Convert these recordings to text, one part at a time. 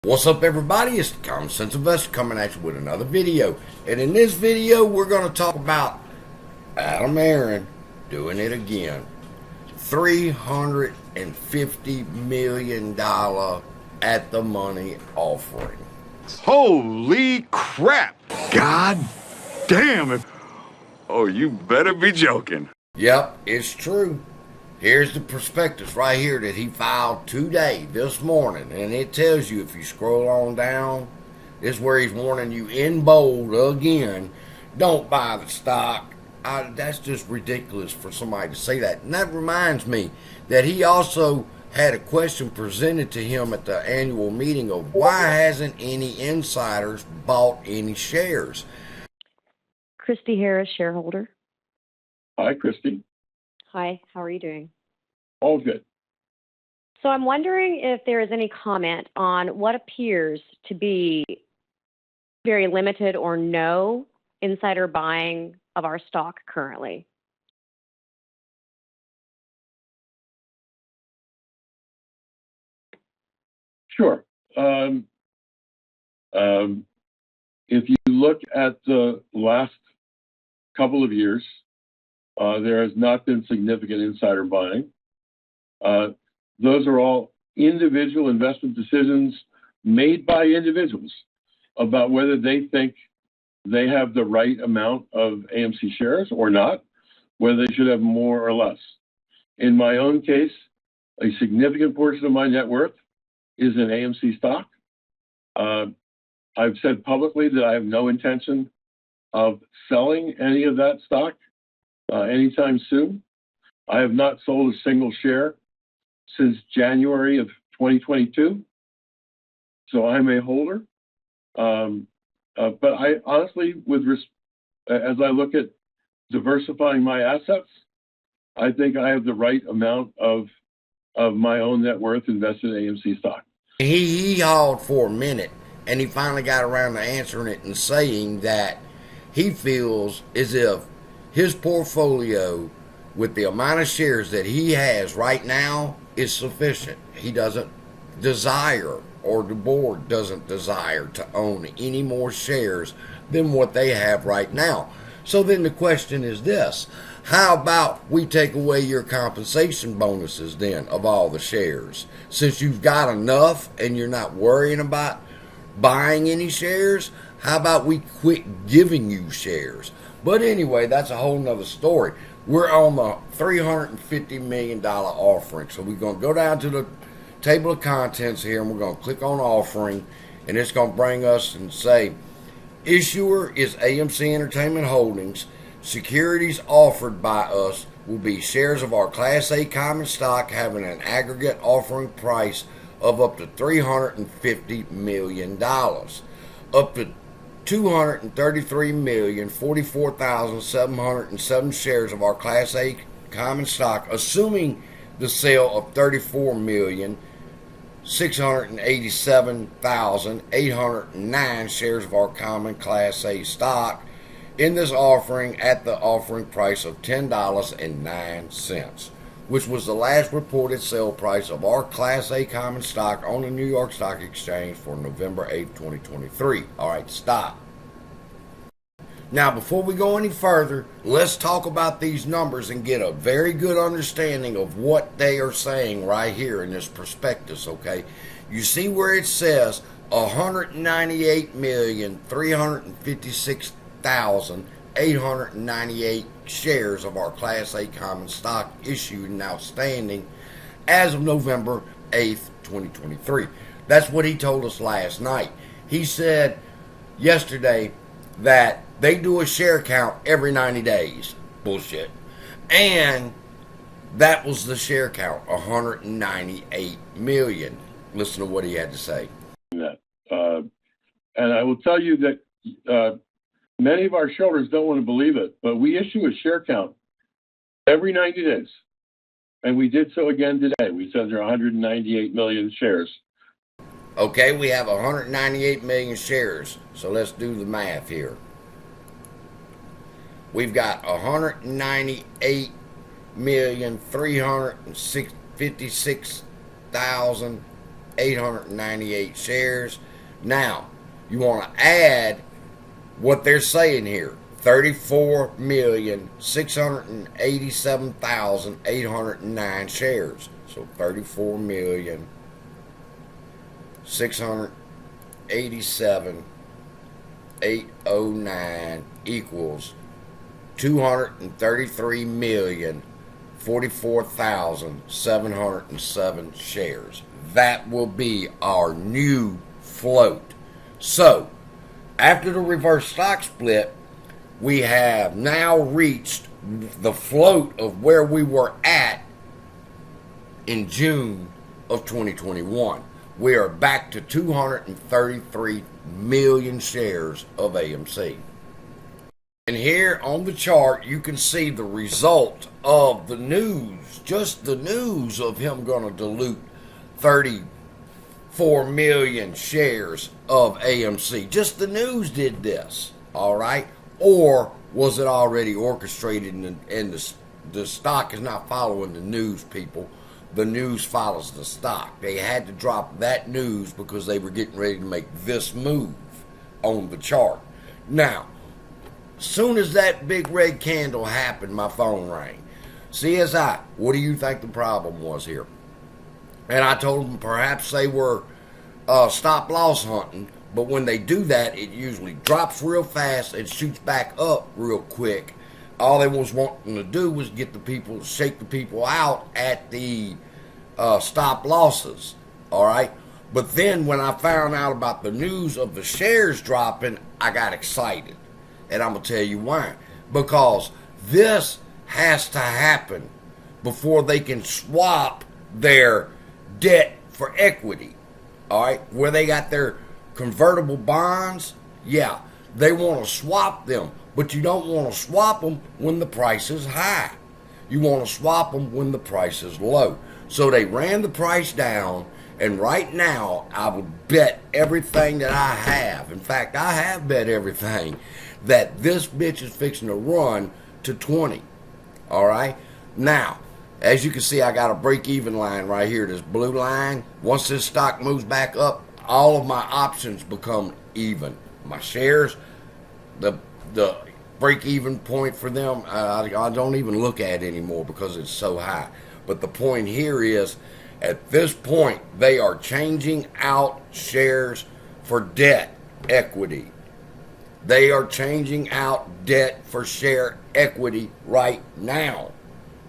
What's up, everybody? It's the Common Sense Investor coming at you with another video. And in this video, we're going to talk about Adam Aaron doing it again. $350 million at the money offering. Holy crap! God damn it! Oh, you better be joking. Yep, it's true. Here's the prospectus right here that he filed today, this morning. And it tells you, if you scroll on down, this is where he's warning you in bold again, don't buy the stock. That's just ridiculous for somebody to say that. And that reminds me that he also had a question presented to him at the annual meeting of why hasn't any insiders bought any shares? Christy Harris, shareholder. Hi, Christy. Hi, how are you doing? All good. So I'm wondering if there is any comment on what appears to be very limited or no insider buying of our stock currently. Sure. If you look at the last couple of years, there has not been significant insider buying. Those are all individual investment decisions made by individuals about whether they think they have the right amount of AMC shares or not, whether they should have more or less. In my own case, a significant portion of my net worth is in AMC stock. I've said publicly that I have no intention of selling any of that stock anytime soon. I have not sold a single share since January of 2022. So I'm a holder. But I honestly, as I look at diversifying my assets, I think I have the right amount of my own net worth invested in AMC stock. He hauled for a minute, and he finally got around to answering it and saying that he feels as if his portfolio, with the amount of shares that he has right now, is sufficient. He doesn't desire, or the board doesn't desire, to own any more shares than what they have right now. So then the question is this: how about we take away your compensation bonuses then of all the shares? Since you've got enough and you're not worrying about buying any shares, how about we quit giving you shares? But anyway, that's a whole nother story. We're on the $350 million offering. So we're going to go down to the table of contents here, and we're going to click on offering, and it's going to bring us and say, issuer is AMC Entertainment Holdings. Securities offered by us will be shares of our Class A common stock having an aggregate offering price of up to $350 million. Up to 233,044,707 shares of our Class A common stock, assuming the sale of 34,687,809 shares of our common Class A stock in this offering at the offering price of $10.09, which was the last reported sale price of our Class A common stock on the New York Stock Exchange for November 8th, 2023. All right, stop. Now, before we go any further, let's talk about these numbers and get a very good understanding of what they are saying right here in this prospectus, okay? You see where it says 198,356,898 shares of our Class A common stock issued and outstanding as of November 8th, 2023. That's what he told us last night. He said yesterday that they do a share count every 90 days. Bullshit. And that was the share count, 198 million. Listen to what he had to say. And I will tell you that many of our shareholders don't want to believe it, but we issue a share count every 90 days. And we did so again today. We said there are 198 million shares. Okay, we have 198 million shares. So let's do the math here. We've got 198,356,000 898 shares. Now, you want to add what they're saying here. 34,687,809 shares. So 34,687,809 equals 233,044,707 shares. That will be our new float. So, after the reverse stock split, we have now reached the float of where we were at in June of 2021. We are back to 233 million shares of AMC. And here on the chart, you can see the result of the news, just the news of him going to dilute 34 million shares of AMC. Just the news did this, all right? Or was it already orchestrated and the stock is not following the news, people? The news follows the stock. They had to drop that news because they were getting ready to make this move on the chart. Now, soon as that big red candle happened, my phone rang. CSI, what do you think the problem was here? And I told them perhaps they were stop loss hunting, but when they do that, it usually drops real fast and shoots back up real quick. All they was wanting to do was get the people, shake the people out at the stop losses, all right? But then when I found out about the news of the shares dropping, I got excited. And I'm going to tell you why. Because this has to happen before they can swap their debt for equity. All right? Where they got their convertible bonds, yeah, they want to swap them. But you don't want to swap them when the price is high. You want to swap them when the price is low. So they ran the price down. And right now, I would bet everything that I have. In fact, I have bet everything that this bitch is fixing to run to 20. All right? Now, as you can see, I got a break-even line right here, this blue line. Once this stock moves back up, all of my options become even. My shares, the break-even point for them, I don't even look at anymore because it's so high. But the point here is, at this point, they are changing out shares for debt equity. They are changing out debt for share equity right now.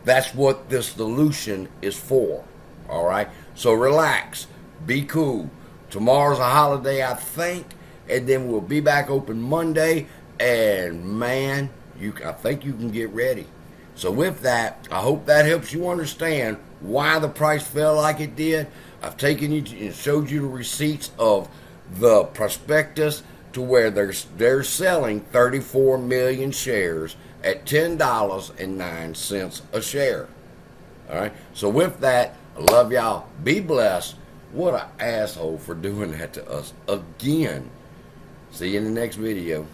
That's what this dilution is for. All right? So relax. Be cool. Tomorrow's a holiday, I think. And then we'll be back open Monday. And man, I think you can get ready. So with that, I hope that helps you understand why the price fell like it did. I've taken you and showed you the receipts of the prospectus to where they're selling 34 million shares at $10.09 a share. All right. So with that, I love y'all. Be blessed. What an asshole for doing that to us again. See you in the next video.